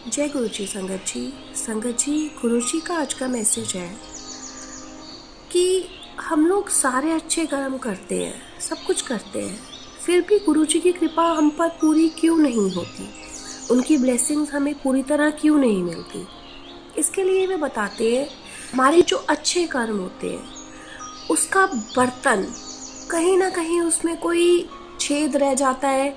जय गुरु जी संगत जी। संगत जी, गुरु जी का आज का मैसेज है कि हम लोग सारे अच्छे कर्म करते हैं, सब कुछ करते हैं, फिर भी गुरु जी की कृपा हम पर पूरी क्यों नहीं होती, उनकी ब्लेसिंग्स हमें पूरी तरह क्यों नहीं मिलती। इसके लिए वे बताते हैं हमारे जो अच्छे कर्म होते हैं उसका बर्तन कहीं ना कहीं उसमें कोई छेद रह जाता है,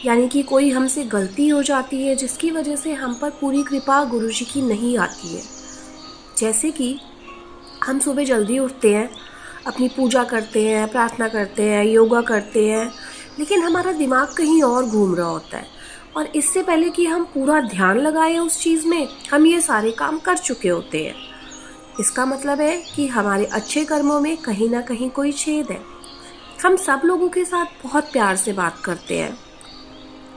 यानी कि कोई हमसे गलती हो जाती है जिसकी वजह से हम पर पूरी कृपा गुरु जी की नहीं आती है। जैसे कि हम सुबह जल्दी उठते हैं, अपनी पूजा करते हैं, प्रार्थना करते हैं, योगा करते हैं, लेकिन हमारा दिमाग कहीं और घूम रहा होता है और इससे पहले कि हम पूरा ध्यान लगाएं उस चीज़ में, हम ये सारे काम कर चुके होते हैं। इसका मतलब है कि हमारे अच्छे कर्मों में कहीं ना कहीं कोई छेद है। हम सब लोगों के साथ बहुत प्यार से बात करते हैं,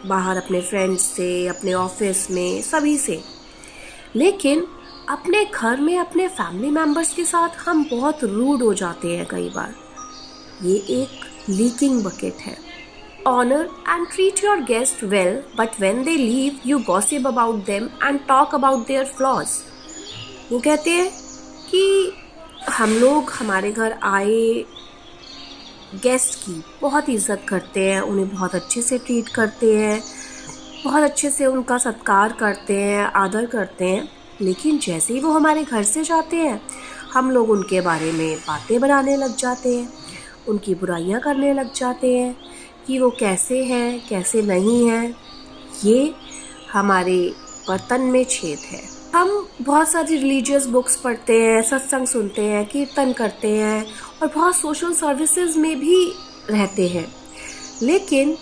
बाहर अपने फ्रेंड्स से, अपने ऑफिस में, सभी से, लेकिन अपने घर में अपने फैमिली मेंबर्स के साथ हम बहुत रूड हो जाते हैं कई बार। ये एक लीकिंग बकेट है। Honour and treat your guest well, but when they leave you gossip about them and talk about their flaws. वो कहते हैं कि हम लोग हमारे घर आए गेस्ट की बहुत इज्जत करते हैं, उन्हें बहुत अच्छे से ट्रीट करते हैं, बहुत अच्छे से उनका सत्कार करते हैं, आदर करते हैं, लेकिन जैसे ही वो हमारे घर से जाते हैं हम लोग उनके बारे में बातें बनाने लग जाते हैं, उनकी बुराइयां करने लग जाते हैं कि वो कैसे हैं, कैसे नहीं हैं। ये हमारे बर्तन में छेद है। हम बहुत सारी रिलीजियस बुक्स पढ़ते हैं, सत्संग सुनते हैं, कीर्तन करते हैं और बहुत सोशल सर्विसेज में भी रहते हैं, लेकिन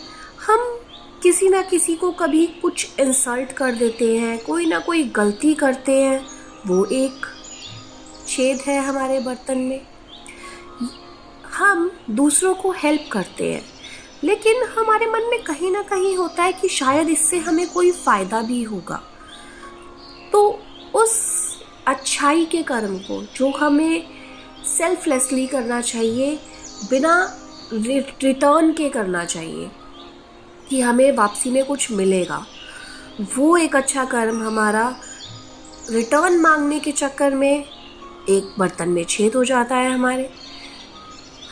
हम किसी ना किसी को कभी कुछ इंसल्ट कर देते हैं, कोई ना कोई गलती करते हैं। वो एक छेद है हमारे बर्तन में। हम दूसरों को हेल्प करते हैं, लेकिन हमारे मन में कहीं ना कहीं होता है कि शायद इससे हमें कोई फ़ायदा भी होगा। तो उस अच्छाई के कर्म को जो हमें सेल्फलेसली करना चाहिए, बिना रिटर्न के करना चाहिए कि हमें वापसी में कुछ मिलेगा, वो एक अच्छा कर्म हमारा रिटर्न मांगने के चक्कर में एक बर्तन में छेद हो जाता है हमारे।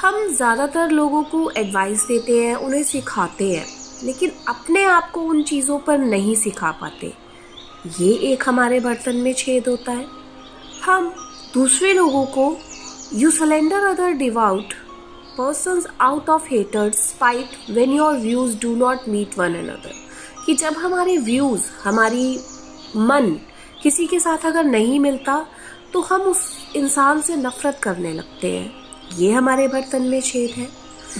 हम ज़्यादातर लोगों को एडवाइस देते हैं, उन्हें सिखाते हैं, लेकिन अपने आप को उन चीज़ों पर नहीं सिखा पाते। ये एक हमारे बर्तन में छेद होता है। हम दूसरे लोगों को you slander other devout persons out of hatred spite when your views do not meet one another, कि जब हमारे व्यूज, हमारी मन किसी के साथ अगर नहीं मिलता तो हम उस इंसान से नफरत करने लगते हैं। ये हमारे बर्तन में छेद है।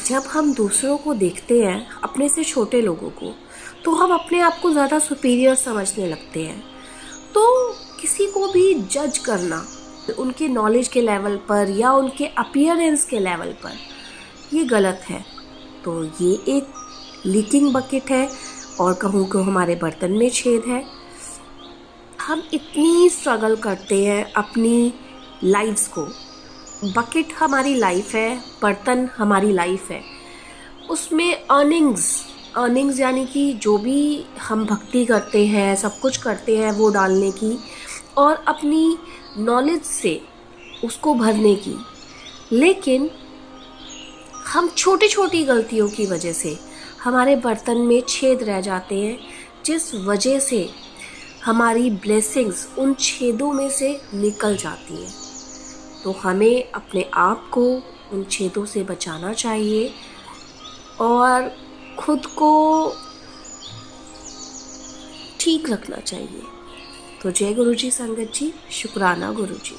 जब हम दूसरों को देखते हैं, अपने से छोटे लोगों को, तो हम अपने आप को ज़्यादा सुपीरियर समझने लगते हैं। तो किसी को भी जज करना उनके नॉलेज के लेवल पर या उनके अपीयरेंस के लेवल पर, ये गलत है। तो ये एक लीकिंग बकेट है और कहूँ कि हमारे बर्तन में छेद है। हम इतनी स्ट्रगल करते हैं अपनी लाइफ्स को। बकेट हमारी लाइफ है, बर्तन हमारी लाइफ है। उसमें अर्निंग्स यानी कि जो भी हम भक्ति करते हैं, सब कुछ करते हैं वो डालने की और अपनी नॉलेज से उसको भरने की, लेकिन हम छोटी छोटी गलतियों की वजह से हमारे बर्तन में छेद रह जाते हैं, जिस वजह से हमारी ब्लेसिंग्स उन छेदों में से निकल जाती हैं। तो हमें अपने आप को उन छेदों से बचाना चाहिए और खुद को ठीक रखना चाहिए। तो जय गुरु जी संगत जी, शुक्राना गुरु जी।